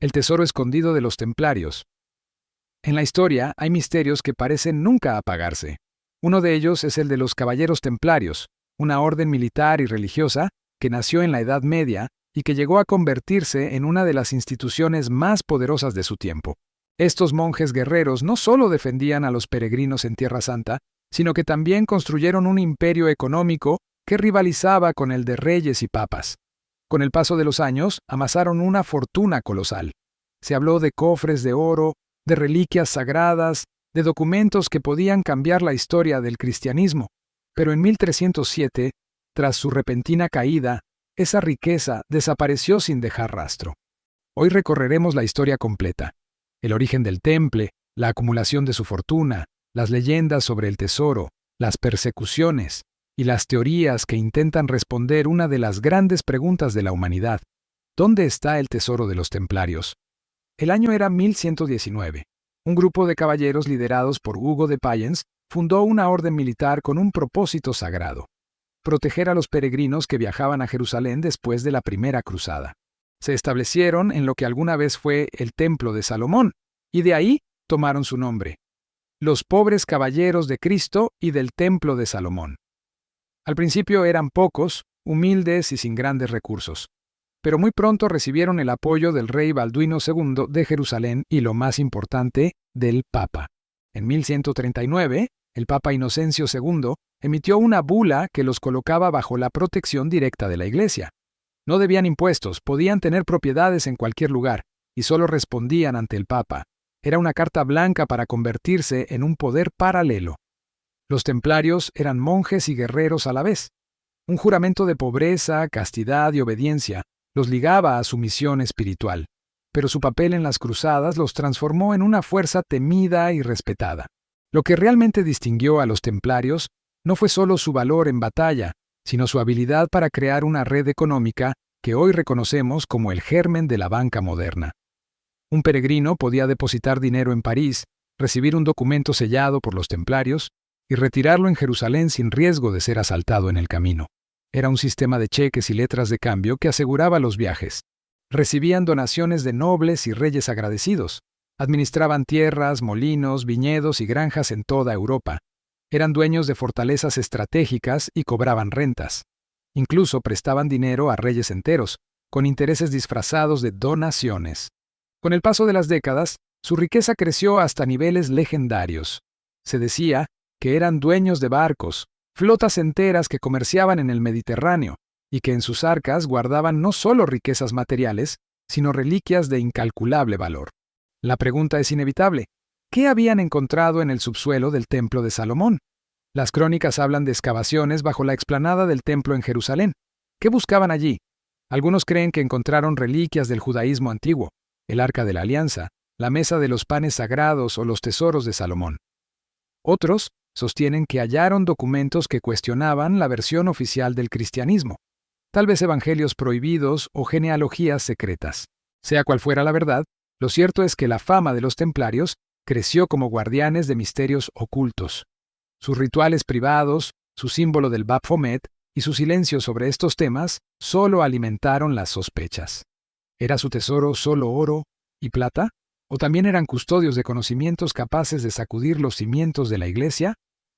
El tesoro escondido de los templarios. En la historia hay misterios que parecen nunca apagarse. Uno de ellos es el de los Caballeros Templarios, una orden militar y religiosa que nació en la Edad Media y que llegó a convertirse en una de las instituciones más poderosas de su tiempo. Estos monjes guerreros no solo defendían a los peregrinos en Tierra Santa, sino que también construyeron un imperio económico que rivalizaba con el de reyes y papas. Con el paso de los años, amasaron una fortuna colosal. Se habló de cofres de oro, de reliquias sagradas, de documentos que podían cambiar la historia del cristianismo. Pero en 1307, tras su repentina caída, esa riqueza desapareció sin dejar rastro. Hoy recorreremos la historia completa: el origen del temple, la acumulación de su fortuna, las leyendas sobre el tesoro, las persecuciones y las teorías que intentan responder una de las grandes preguntas de la humanidad: ¿dónde está el tesoro de los templarios? El año era 1119. Un grupo de caballeros liderados por Hugo de Payens fundó una orden militar con un propósito sagrado: proteger a los peregrinos que viajaban a Jerusalén después de la primera cruzada. Se establecieron en lo que alguna vez fue el Templo de Salomón, y de ahí tomaron su nombre: los pobres caballeros de Cristo y del Templo de Salomón. Al principio eran pocos, humildes y sin grandes recursos, pero muy pronto recibieron el apoyo del rey Balduino II de Jerusalén y, lo más importante, del Papa. En 1139, el Papa Inocencio II emitió una bula que los colocaba bajo la protección directa de la Iglesia. No debían impuestos, podían tener propiedades en cualquier lugar, y solo respondían ante el Papa. Era una carta blanca para convertirse en un poder paralelo. Los templarios eran monjes y guerreros a la vez. Un juramento de pobreza, castidad y obediencia los ligaba a su misión espiritual, pero su papel en las cruzadas los transformó en una fuerza temida y respetada. Lo que realmente distinguió a los templarios no fue solo su valor en batalla, sino su habilidad para crear una red económica que hoy reconocemos como el germen de la banca moderna. Un peregrino podía depositar dinero en París, recibir un documento sellado por los templarios y retirarlo en Jerusalén sin riesgo de ser asaltado en el camino. Era un sistema de cheques y letras de cambio que aseguraba los viajes. Recibían donaciones de nobles y reyes agradecidos. Administraban tierras, molinos, viñedos y granjas en toda Europa. Eran dueños de fortalezas estratégicas y cobraban rentas. Incluso prestaban dinero a reyes enteros, con intereses disfrazados de donaciones. Con el paso de las décadas, su riqueza creció hasta niveles legendarios. Se decía que eran dueños de barcos, flotas enteras que comerciaban en el Mediterráneo, y que en sus arcas guardaban no solo riquezas materiales, sino reliquias de incalculable valor. La pregunta es inevitable: ¿qué habían encontrado en el subsuelo del Templo de Salomón? Las crónicas hablan de excavaciones bajo la explanada del templo en Jerusalén. ¿Qué buscaban allí? Algunos creen que encontraron reliquias del judaísmo antiguo: el Arca de la Alianza, la Mesa de los Panes Sagrados o los tesoros de Salomón. Otros sostienen que hallaron documentos que cuestionaban la versión oficial del cristianismo, tal vez evangelios prohibidos o genealogías secretas. Sea cual fuera la verdad, lo cierto es que la fama de los templarios creció como guardianes de misterios ocultos. Sus rituales privados, su símbolo del Baphomet y su silencio sobre estos temas solo alimentaron las sospechas. ¿Era su tesoro solo oro y plata? ¿O también eran custodios de conocimientos capaces de sacudir los cimientos de la Iglesia?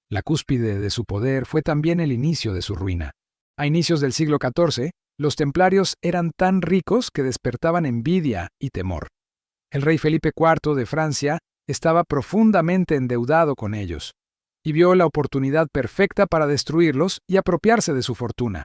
La cúspide de su poder fue también el inicio de su ruina. A inicios del siglo XIV, los templarios eran tan ricos que despertaban envidia y temor. El rey Felipe IV de Francia estaba profundamente endeudado con ellos, y vio la oportunidad perfecta para destruirlos y apropiarse de su fortuna.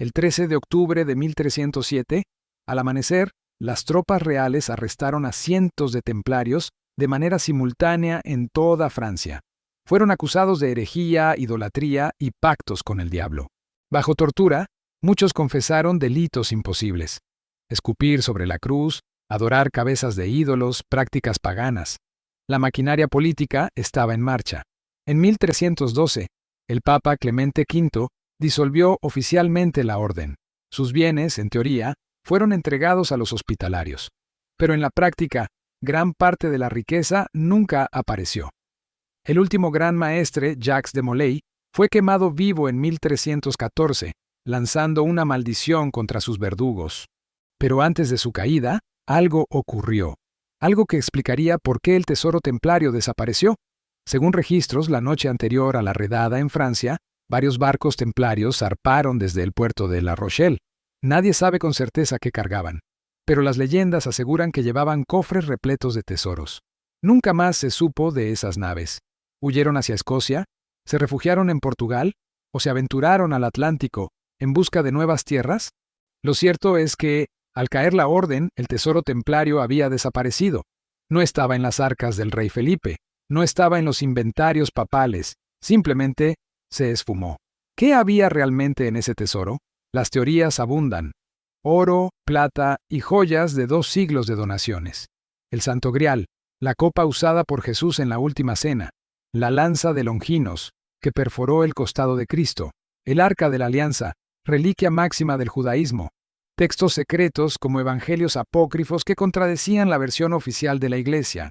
El 13 de octubre de 1307, al amanecer, las tropas reales arrestaron a cientos de templarios de manera simultánea en toda Francia. Fueron acusados de herejía, idolatría y pactos con el diablo. Bajo tortura, muchos confesaron delitos imposibles: escupir sobre la cruz, adorar cabezas de ídolos, prácticas paganas. La maquinaria política estaba en marcha. En 1312, el Papa Clemente V disolvió oficialmente la orden. Sus bienes, en teoría, fueron entregados a los hospitalarios. Pero en la práctica, gran parte de la riqueza nunca apareció. El último gran maestre, Jacques de Molay, fue quemado vivo en 1314, lanzando una maldición contra sus verdugos. Pero antes de su caída, Algo ocurrió, algo que explicaría por qué el tesoro templario desapareció. Según registros, la noche anterior a la redada en Francia, varios barcos templarios zarparon desde el puerto de La Rochelle. Nadie sabe con certeza qué cargaban, pero las leyendas aseguran que llevaban cofres repletos de tesoros. Nunca más se supo de esas naves. ¿Huyeron hacia Escocia? ¿Se refugiaron en Portugal? ¿O se aventuraron al Atlántico en busca de nuevas tierras? Lo cierto es que, al caer la orden, el tesoro templario había desaparecido. No estaba en las arcas del rey Felipe, no estaba en los inventarios papales, simplemente se esfumó. ¿Qué había realmente en ese tesoro? Las teorías abundan. Oro, plata y joyas de 2 siglos de donaciones. El Santo Grial, la copa usada por Jesús en la última cena, la lanza de Longinos, que perforó el costado de Cristo, el arca de la alianza, reliquia máxima del judaísmo, textos secretos como evangelios apócrifos que contradecían la versión oficial de la Iglesia,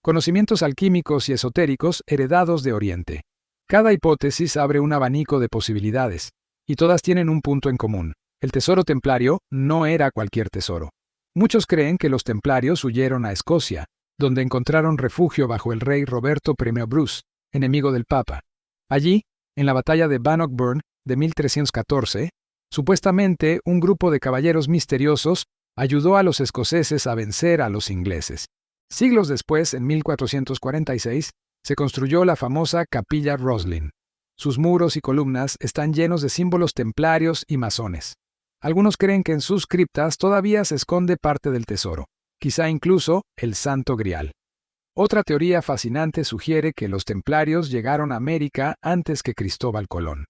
conocimientos alquímicos y esotéricos heredados de Oriente. Cada hipótesis abre un abanico de posibilidades, y todas tienen un punto en común. El tesoro templario no era cualquier tesoro. Muchos creen que los templarios huyeron a Escocia, donde encontraron refugio bajo el rey Roberto I Bruce, enemigo del Papa. Allí, en la batalla de Bannockburn de 1314, supuestamente un grupo de caballeros misteriosos ayudó a los escoceses a vencer a los ingleses. Siglos después, en 1446, se construyó la famosa Capilla Roslin. Sus muros y columnas están llenos de símbolos templarios y masones. Algunos creen que en sus criptas todavía se esconde parte del tesoro, quizá incluso el Santo Grial. Otra teoría fascinante sugiere que los templarios llegaron a América antes que Cristóbal Colón.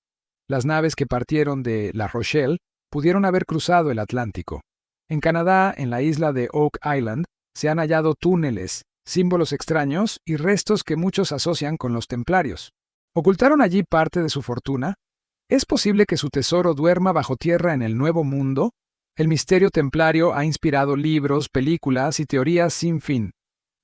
Las naves que partieron de La Rochelle pudieron haber cruzado el Atlántico. En Canadá, en la isla de Oak Island, se han hallado túneles, símbolos extraños y restos que muchos asocian con los templarios. ¿Ocultaron allí parte de su fortuna? ¿Es posible que su tesoro duerma bajo tierra en el Nuevo Mundo? El misterio templario ha inspirado libros, películas y teorías sin fin.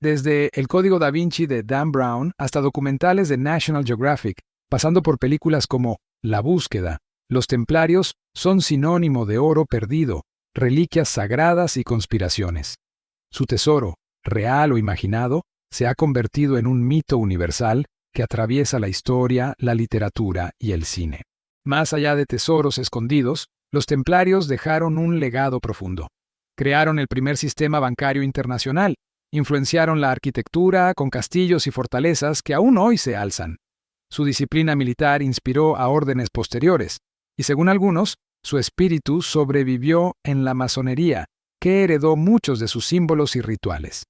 Desde El Código da Vinci de Dan Brown hasta documentales de National Geographic, pasando por películas como La Búsqueda, los templarios son sinónimo de oro perdido, reliquias sagradas y conspiraciones. Su tesoro, real o imaginado, se ha convertido en un mito universal que atraviesa la historia, la literatura y el cine. Más allá de tesoros escondidos, los templarios dejaron un legado profundo. Crearon el primer sistema bancario internacional, influenciaron la arquitectura con castillos y fortalezas que aún hoy se alzan. Su disciplina militar inspiró a órdenes posteriores, y según algunos, su espíritu sobrevivió en la masonería, que heredó muchos de sus símbolos y rituales.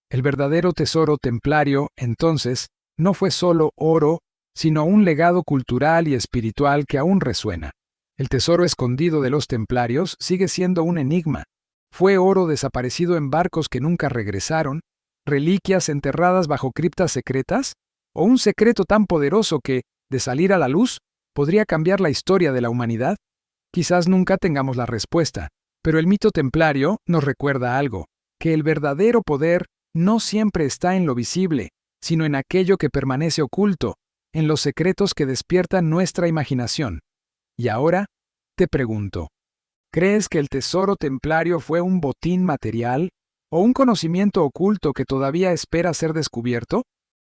El verdadero tesoro templario, entonces, no fue solo oro, sino un legado cultural y espiritual que aún resuena. El tesoro escondido de los templarios sigue siendo un enigma. ¿Fue oro desaparecido en barcos que nunca regresaron? ¿Reliquias enterradas bajo criptas secretas? ¿O un secreto tan poderoso que, de salir a la luz, podría cambiar la historia de la humanidad? Quizás nunca tengamos la respuesta, pero el mito templario nos recuerda algo, que el verdadero poder no siempre está en lo visible, sino en aquello que permanece oculto, en los secretos que despiertan nuestra imaginación. Y ahora, te pregunto, ¿crees que el tesoro templario fue un botín material o un conocimiento oculto que todavía espera ser descubierto?